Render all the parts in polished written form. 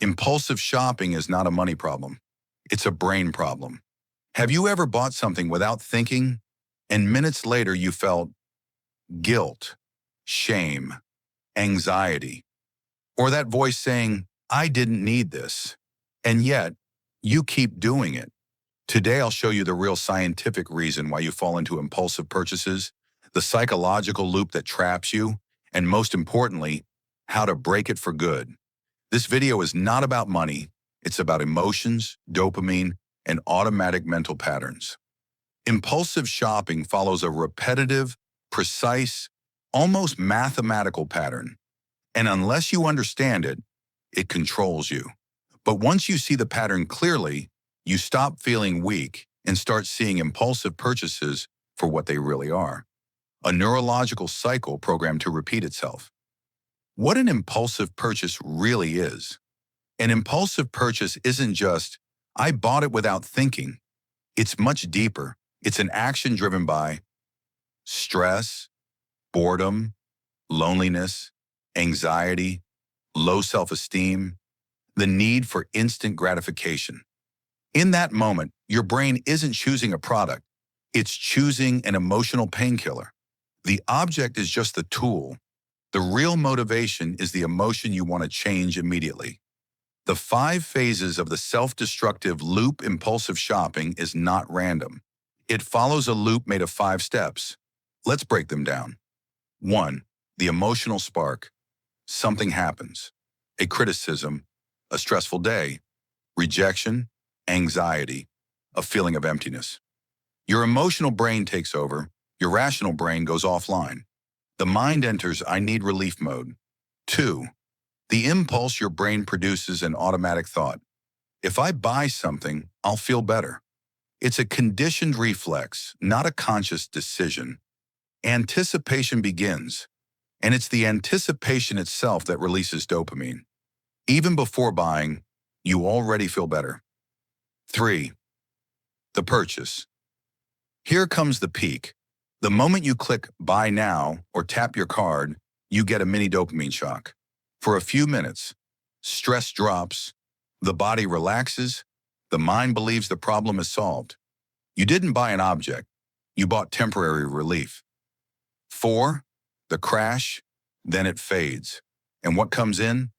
Impulsive shopping is not a money problem. It's a brain problem. Have you ever bought something without thinking, and minutes later you felt guilt, shame, anxiety, or that voice saying, I didn't need this, and yet you keep doing it? Today I'll show you the real scientific reason why you fall into impulsive purchases, the psychological loop that traps you, and most importantly, how to break it for good. This video is not about money, it's about emotions, dopamine, and automatic mental patterns. Impulsive shopping follows a repetitive, precise, almost mathematical pattern. And unless you understand it, it controls you. But once you see the pattern clearly, you stop feeling weak and start seeing impulsive purchases for what they really are: a neurological cycle programmed to repeat itself. What an impulsive purchase really is. An impulsive purchase isn't just, I bought it without thinking. It's much deeper. It's an action driven by stress, boredom, loneliness, anxiety, low self-esteem, the need for instant gratification. In that moment, your brain isn't choosing a product. It's choosing an emotional painkiller. The object is just the tool. The real motivation is the emotion you want to change immediately. The 5 phases of the self-destructive loop impulsive shopping is not random. It follows a loop made of 5 steps. Let's break them down. 1. The emotional spark. Something happens. A criticism, a stressful day, rejection, anxiety, a feeling of emptiness. Your emotional brain takes over. Your rational brain goes offline. The mind enters I need relief mode. 2. The impulse your brain produces an automatic thought. If I buy something, I'll feel better. It's a conditioned reflex, not a conscious decision. Anticipation begins, and it's the anticipation itself that releases dopamine. Even before buying, you already feel better. 3. The purchase. Here comes the peak. The moment you click Buy Now or tap your card, you get a mini dopamine shock. For a few minutes, stress drops, the body relaxes, the mind believes the problem is solved. You didn't buy an object, you bought temporary relief. 4. The crash, then it fades. And what comes in?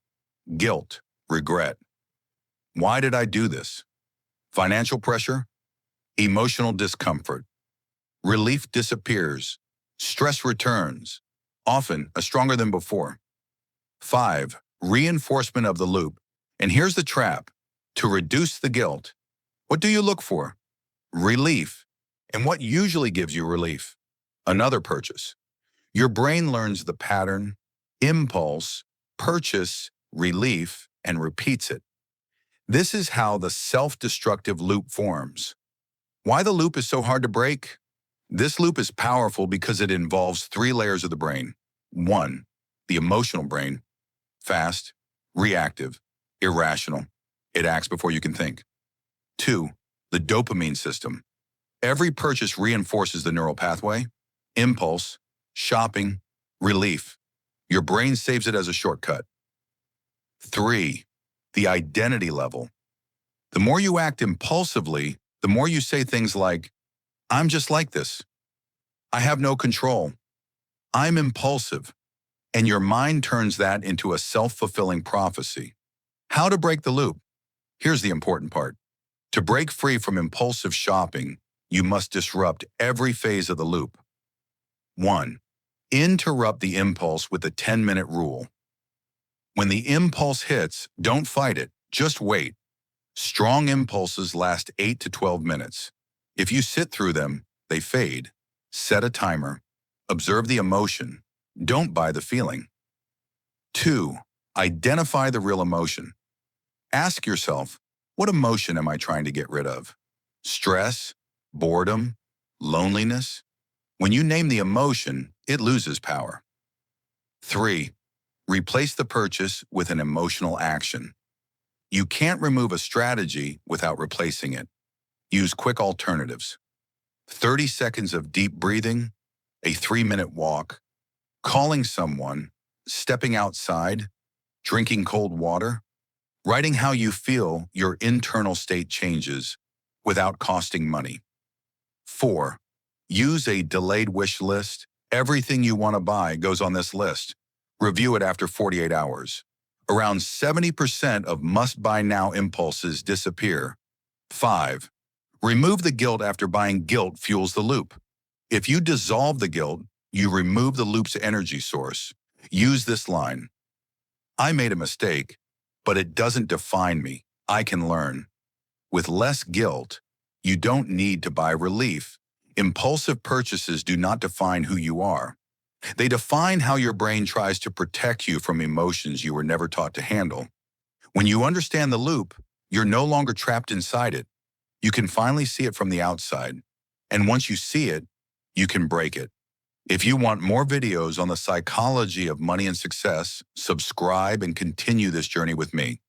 Guilt, regret. Why did I do this? Financial pressure, emotional discomfort. Relief disappears, stress returns, often stronger than before. 5. Reinforcement of the loop. And here's the trap. To reduce the guilt, what do you look for? Relief. And what usually gives you relief? Another purchase. Your brain learns the pattern, impulse, purchase, relief, and repeats it. This is how the self-destructive loop forms. Why the loop is so hard to break? This loop is powerful because it involves 3 layers of the brain. 1. The emotional brain. Fast, reactive, irrational. It acts before you can think. 2. The dopamine system. Every purchase reinforces the neural pathway. Impulse, shopping, relief. Your brain saves it as a shortcut. 3. The identity level. The more you act impulsively, the more you say things like, I'm just like this. I have no control. I'm impulsive. And your mind turns that into a self-fulfilling prophecy. How to break the loop? Here's the important part. To break free from impulsive shopping, you must disrupt every phase of the loop. 1. Interrupt the impulse with the 10-minute rule. When the impulse hits, don't fight it, just wait. Strong impulses last 8 to 12 minutes. If you sit through them, they fade. Set a timer. Observe the emotion. Don't buy the feeling. 2. Identify the real emotion. Ask yourself, what emotion am I trying to get rid of? Stress, boredom, loneliness? When you name the emotion, it loses power. 3. Replace the purchase with an emotional action. You can't remove a strategy without replacing it. Use quick alternatives. 30 seconds of deep breathing, a 3-minute walk, calling someone, stepping outside, drinking cold water. Writing how you feel your internal state changes without costing money. 4. Use a delayed wish list. Everything you want to buy goes on this list. Review it after 48 hours. Around 70% of must-buy now impulses disappear. 5. Remove the guilt after buying. Guilt fuels the loop. If you dissolve the guilt, you remove the loop's energy source. Use this line. I made a mistake, but it doesn't define me. I can learn. With less guilt, you don't need to buy relief. Impulsive purchases do not define who you are. They define how your brain tries to protect you from emotions you were never taught to handle. When you understand the loop, you're no longer trapped inside it. You can finally see it from the outside. And once you see it, you can break it. If you want more videos on the psychology of money and success, subscribe and continue this journey with me.